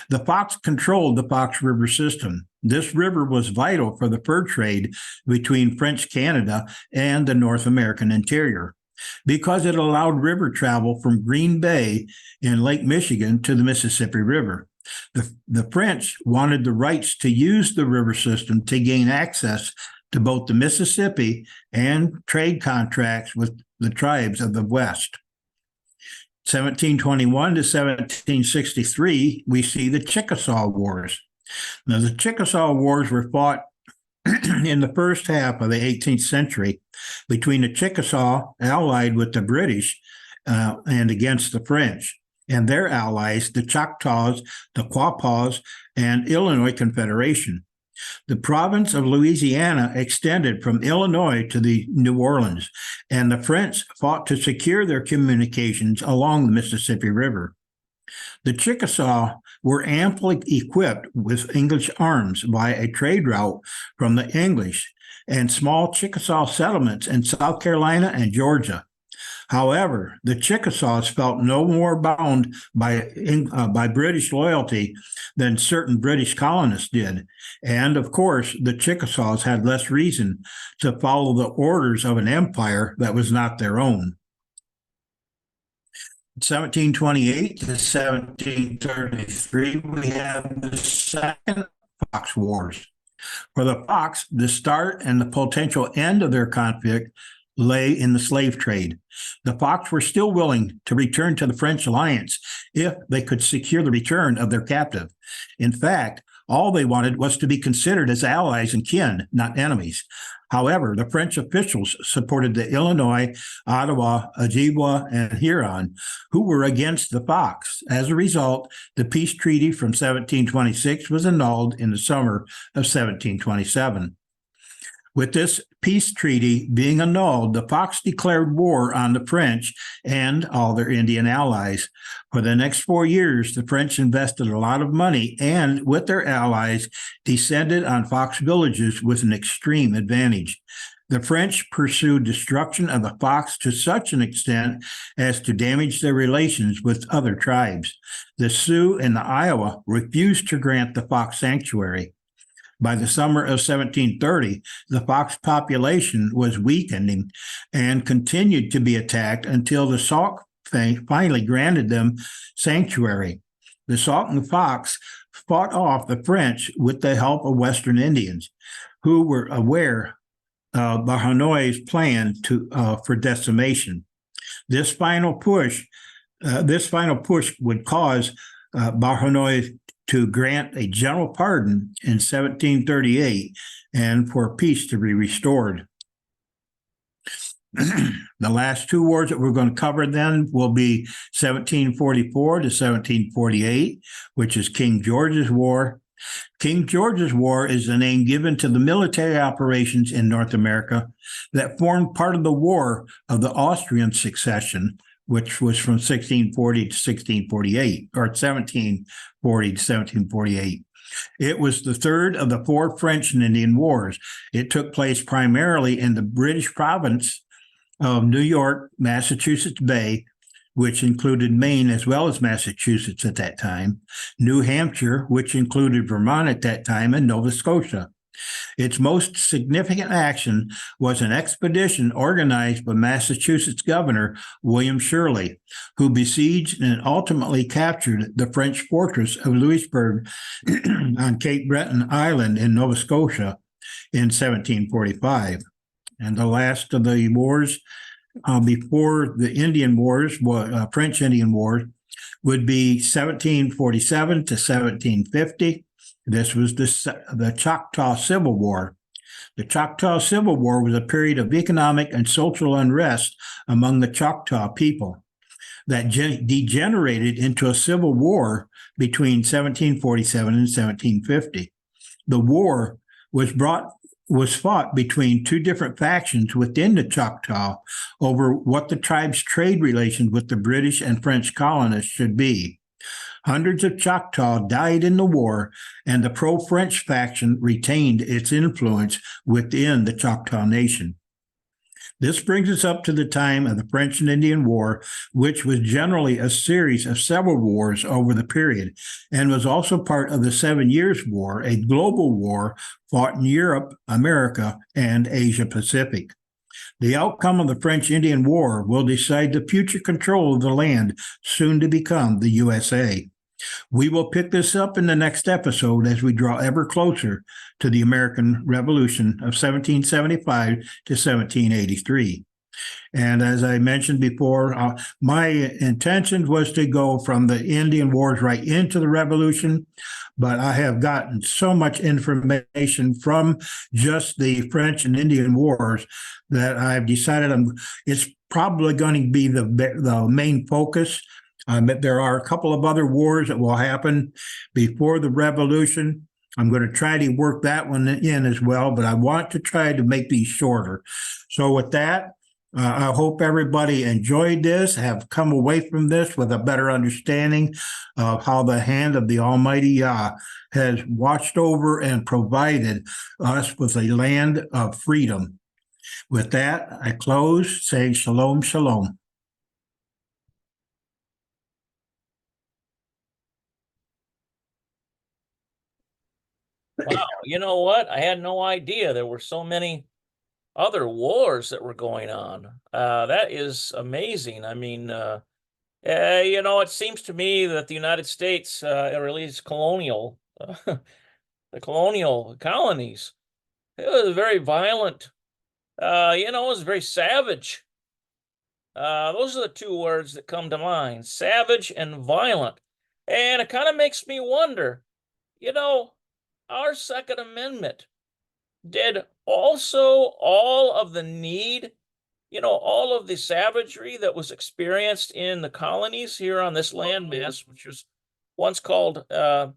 The Fox controlled the Fox River system. This river was vital for the fur trade between French Canada and the North American interior, because it allowed river travel from Green Bay in Lake Michigan to the Mississippi River. The French wanted the rights to use the river system to gain access to both the Mississippi and trade contracts with the tribes of the West. 1721 to 1763, we see the Chickasaw Wars. Now, the Chickasaw Wars were fought in the first half of the 18th century between the Chickasaw, allied with the British, and against the French, and their allies, the Choctaws, the Quapaws, and Illinois Confederation. The province of Louisiana extended from Illinois to the New Orleans, and the French fought to secure their communications along the Mississippi River. The Chickasaw were amply equipped with English arms by a trade route from the English and small Chickasaw settlements in South Carolina and Georgia. However, the Chickasaws felt no more bound by British loyalty than certain British colonists did. And of course, the Chickasaws had less reason to follow the orders of an empire that was not their own. 1728 to 1733, we have the Second Fox Wars. For the Fox, the start and the potential end of their conflict lay in the slave trade. The Fox were still willing to return to the French alliance if they could secure the return of their captive. In fact, All they wanted was to be considered as allies and kin, not enemies. However, the French officials supported the Illinois, Ottawa, Ojibwa, and Huron, who were against the Fox. As a result, the peace treaty from 1726 was annulled in the summer of 1727. With this peace treaty being annulled, the Fox declared war on the French and all their Indian allies. For the next 4 years, the French invested a lot of money and, with their allies, descended on Fox villages with an extreme advantage. The French pursued destruction of the Fox to such an extent as to damage their relations with other tribes. The Sioux and the Iowa refused to grant the Fox sanctuary. By the summer of 1730, the Fox population was weakening and continued to be attacked until the Sauk finally granted them sanctuary. The Sauk and Fox fought off the French with the help of Western Indians, who were aware of Beauharnois' plan for decimation. This final push would cause Beauharnois to grant a general pardon in 1738 and for peace to be restored. The last two wars that we're going to cover then will be 1744 to 1748, which is King George's War. King George's War is the name given to the military operations in North America that formed part of the War of the Austrian Succession, which was from 1640 to 1648, or 1740 to 1748. It was the third of the four French and Indian Wars. It took place primarily in the British province of New York, Massachusetts Bay, which included Maine as well as Massachusetts at that time, New Hampshire, which included Vermont at that time, and Nova Scotia. Its most significant action was an expedition organized by Massachusetts Governor William Shirley, who besieged and ultimately captured the French fortress of Louisbourg on Cape Breton Island in Nova Scotia in 1745. And the last of the wars before the Indian Wars, French Indian Wars, would be 1747 to 1750. This was the Choctaw Civil War. The Choctaw Civil War was a period of economic and social unrest among the Choctaw people that degenerated into a civil war between 1747 and 1750. The war was fought between two different factions within the Choctaw over what the tribe's trade relations with the British and French colonists should be. Hundreds of Choctaw died in the war, and the pro-French faction retained its influence within the Choctaw Nation. This brings us up to the time of the French and Indian War, which was generally a series of several wars over the period, and was also part of the 7 Years' War, a global war fought in Europe, America, and Asia Pacific. The outcome of the French-Indian War will decide the future control of the land soon to become the USA. We will pick this up in the next episode as we draw ever closer to the American Revolution of 1775 to 1783. And as I mentioned before, my intention was to go from the Indian Wars right into the Revolution, but I have gotten so much information from just the French and Indian Wars that I've decided it's probably going to be the main focus. There are a couple of other wars that will happen before the Revolution. I'm going to try to work that one in as well, but I want to try to make these shorter. So with that, I hope everybody enjoyed this, have come away from this with a better understanding of how the hand of the Almighty Yah has watched over and provided us with a land of freedom. With that, I close saying shalom, shalom. Wow, you know what? I had no idea there were so many other wars that were going on. That is amazing. I mean, it seems to me that the United States, or at least colonial, the colonial colonies, it was very violent. It was very savage. Those are the two words that come to mind, savage and violent. And it kind of makes me wonder, our Second Amendment did also all of the need, all of the savagery that was experienced in the colonies here on this landmass, which was once called, the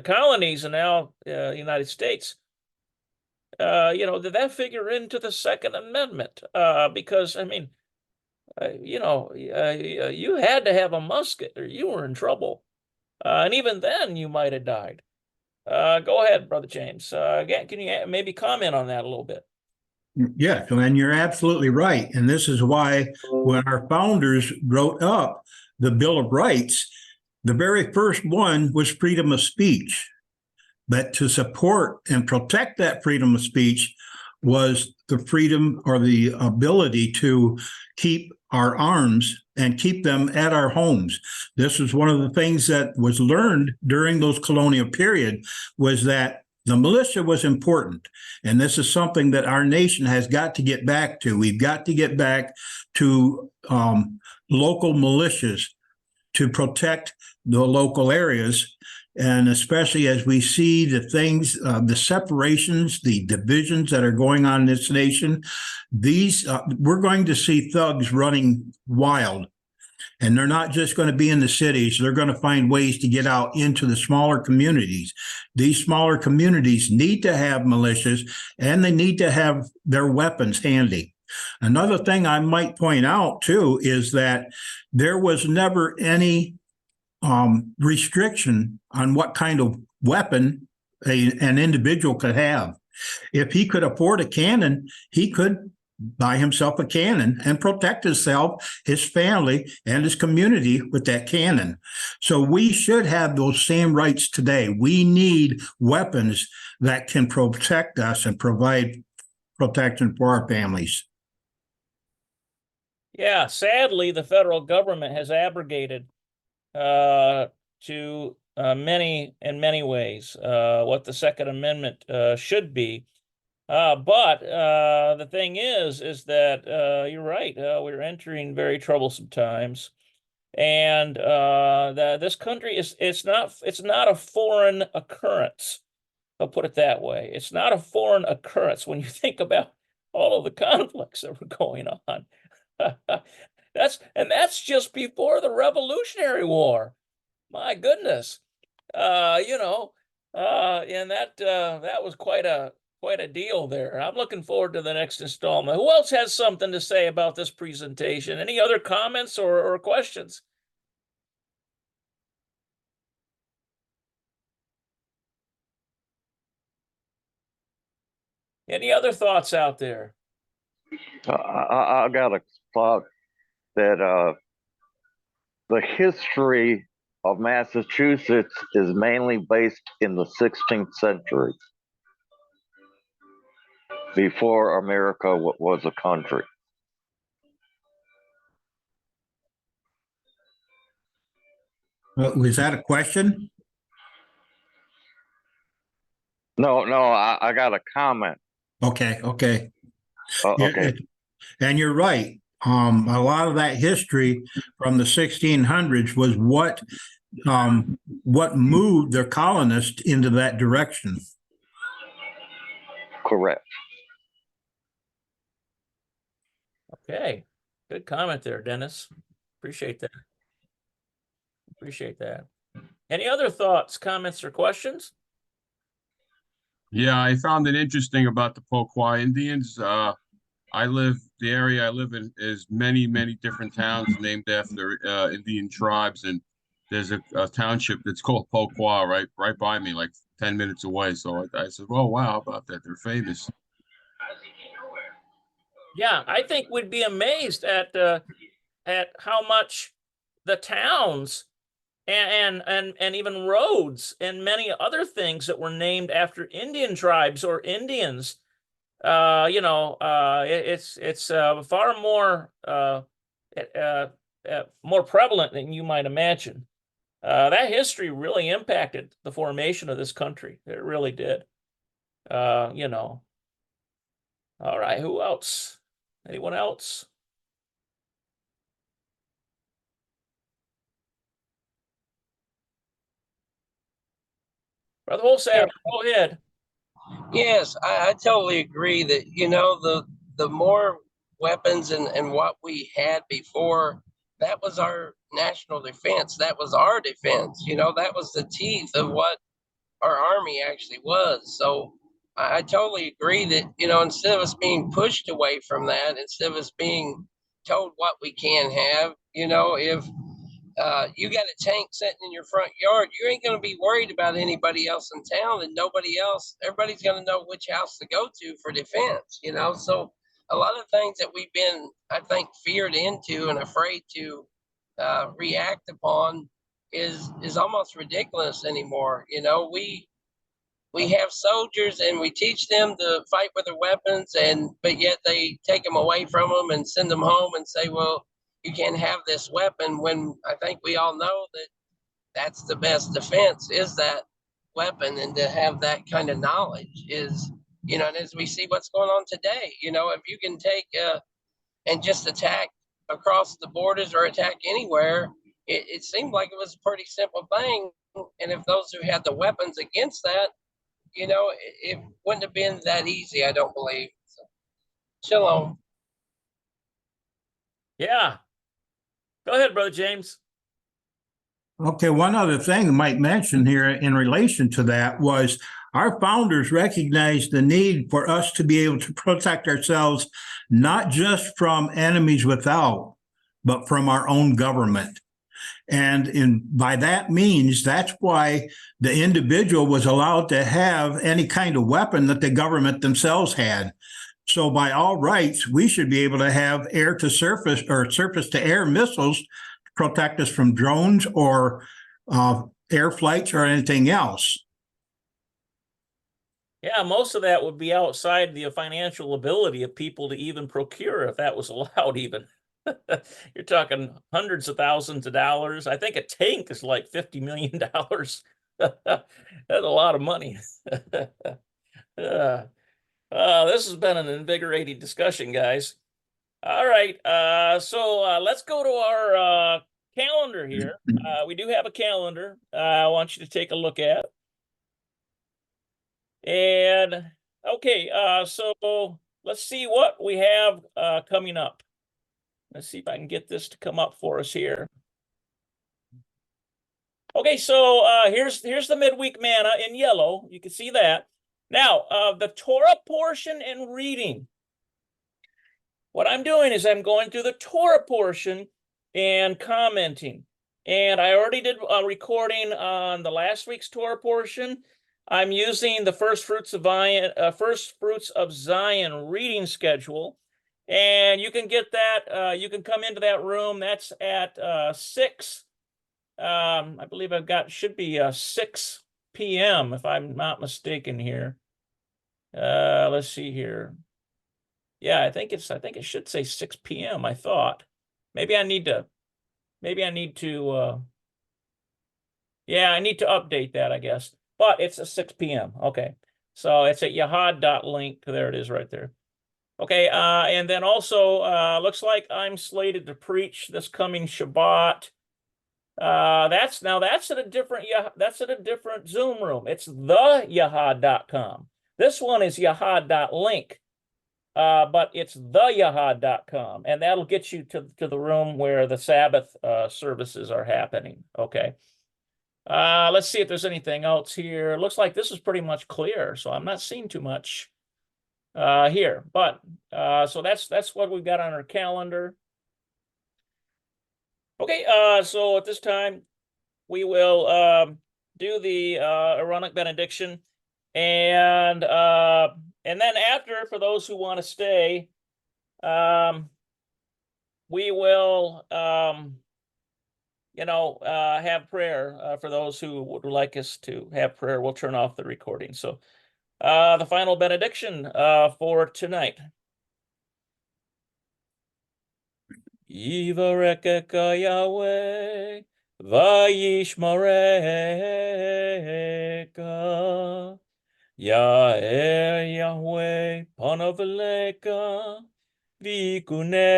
colonies and now United States. Did that figure into the Second Amendment? Because I mean, you had to have a musket or you were in trouble, and even then you might have died. Go ahead, Brother James. Can you maybe comment on that a little bit? Yeah, and you're absolutely right. And this is why when our founders wrote up the Bill of Rights, the very first one was freedom of speech. But to support and protect that freedom of speech was the freedom or the ability to keep our arms and keep them at our homes. This was one of the things that was learned during those colonial period, was that the militia was important. And this is something that our nation has got to get back to. We've got to get back to local militias to protect the local areas. And especially as we see the things, the separations, the divisions that are going on in this nation, we're going to see thugs running wild. And they're not just going to be in the cities. They're going to find ways to get out into the smaller communities. These smaller communities need to have militias, and they need to have their weapons handy. Another thing I might point out, too, is that there was never any restriction on what kind of weapon an individual could have. If he could afford a cannon, he could buy himself a cannon and protect himself, his family, and his community with that cannon. So we should have those same rights today. We need weapons that can protect us and provide protection for our families. Yeah, sadly, the federal government has abrogated to in many ways what the Second Amendment should be. But the thing is that you're right. We're entering very troublesome times, and this country it's not a foreign occurrence. I'll put it that way. It's not a foreign occurrence when you think about all of the conflicts that were going on. That's just before the Revolutionary War. My goodness, and that was quite a deal there. I'm looking forward to the next installment. Who else has something to say about this presentation? Any other comments or questions? Any other thoughts out there? I got a thought that the history of Massachusetts is mainly based in the 16th century, before America was a country. Was that a question? No, I got a comment. Okay. Okay. And you're right. A lot of that history from the 1600s was what moved the colonists into that direction. Correct. Okay, good comment there, Dennis. Appreciate that. Any other thoughts, comments, or questions? Yeah, I found it interesting about the Poquay Indians. The area I live in is many different towns named after Indian tribes, and there's a township that's called Poquay right by me, like 10 minutes away. So I said, "Oh wow, how about that? They're famous." Yeah, I think we'd be amazed at how much the towns and even roads and many other things that were named after Indian tribes or Indians. It's far more more prevalent than you might imagine. That history really impacted the formation of this country. It really did. All right, who else? Anyone else? Brother Holsapper, go ahead. Yes, I totally agree that, the more weapons and what we had before, that was our national defense. That was our defense. That was the teeth of what our army actually was. So I totally agree that, instead of us being pushed away from that, instead of us being told what we can have, if you got a tank sitting in your front yard, you ain't going to be worried about anybody else in town, and nobody else, everybody's going to know which house to go to for defense, So a lot of things that we've been, I think, feared into and afraid to react upon is almost ridiculous anymore. We have soldiers and we teach them to fight with their weapons, but yet they take them away from them and send them home and say, well, you can't have this weapon, when I think we all know that that's the best defense, is that weapon. And to have that kind of knowledge is, and as we see what's going on today, if you can take and just attack across the borders or attack anywhere, it seemed like it was a pretty simple thing. And if those who had the weapons against that, it wouldn't have been that easy, I don't believe. So, shalom. Yeah. Go ahead, Brother James. Okay, one other thing I might mention here in relation to that was our founders recognized the need for us to be able to protect ourselves, not just from enemies without, but from our own government. And by that means, that's why the individual was allowed to have any kind of weapon that the government themselves had. So by all rights, we should be able to have air to surface or surface to air missiles to protect us from drones or air flights or anything else. Yeah, most of that would be outside the financial ability of people to even procure, if that was allowed even. You're talking hundreds of thousands of dollars. I think a tank is like $50 million. That's a lot of money. This has been an invigorating discussion, guys. All right, so let's go to our calendar here. We do have a calendar I want you to take a look at. And okay, so let's see what we have coming up. Let's see if I can get this to come up for us here. Okay, so here's the midweek manna in yellow. You can see that. Now, the Torah portion and reading. What I'm doing is I'm going through the Torah portion and commenting. And I already did a recording on the last week's Torah portion. I'm using the First Fruits of Zion reading schedule. And you can get that, you can come into that room. That's at 6, I believe should be 6 p.m. if I'm not mistaken here. Let's see here. Yeah, I think it should say 6 p.m. I thought. Maybe I need to, yeah, I need to update that, I guess. But it's a 6 p.m. Okay. So it's at yahad.link. There it is right there. Okay, and then also looks like I'm slated to preach this coming Shabbat. That's at a different Zoom room. It's the yahad.com. This one is yahad.link. But it's the yahad.com, and that'll get you to the room where the Sabbath services are happening. Okay. Let's see if there's anything else here. Looks like this is pretty much clear, so I'm not seeing too much here. But so that's what we've got on our calendar. Okay, so at this time we will do the Aaronic benediction, and then after, for those who want to stay, we will have prayer for those who would like us to have prayer. We'll turn off the recording. So the final benediction for tonight. Yivarekeka Yahweh, Vayishmareka, Ya'er Yahweh, Panav Eleka, Vikuneka.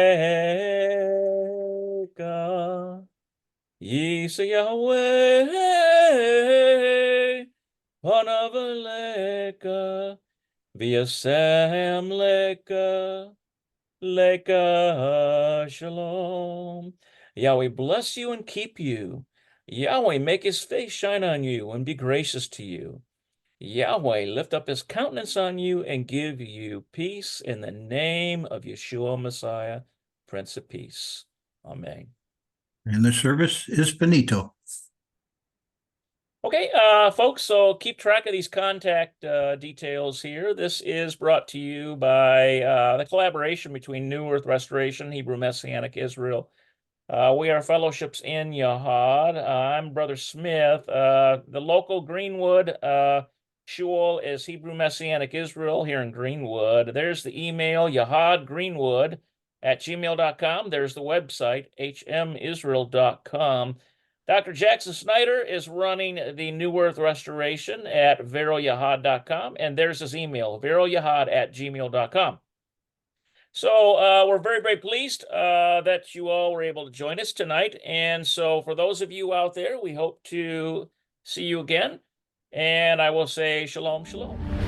Yisa Yahweh Panavaleka, Viasamleka, Leka Shalom. Yahweh bless you and keep you. Yahweh make his face shine on you and be gracious to you. Yahweh lift up his countenance on you and give you peace in the name of Yeshua Messiah, Prince of Peace. Amen. And the service is finito. Okay, folks, so keep track of these contact details here. This is brought to you by the collaboration between New Earth Restoration, Hebrew Messianic Israel. We are fellowships in Yahad. I'm Brother Smith. The local Greenwood shul is Hebrew Messianic Israel here in Greenwood. There's the email, yahadgreenwood@gmail.com. There's the website, hmisrael.com. Dr. Jackson Snyder is running the New Earth Restoration at veroyahad.com, and there's his email, veroyahad@gmail.com. So we're very, very pleased that you all were able to join us tonight. And so for those of you out there, we hope to see you again. And I will say shalom, shalom.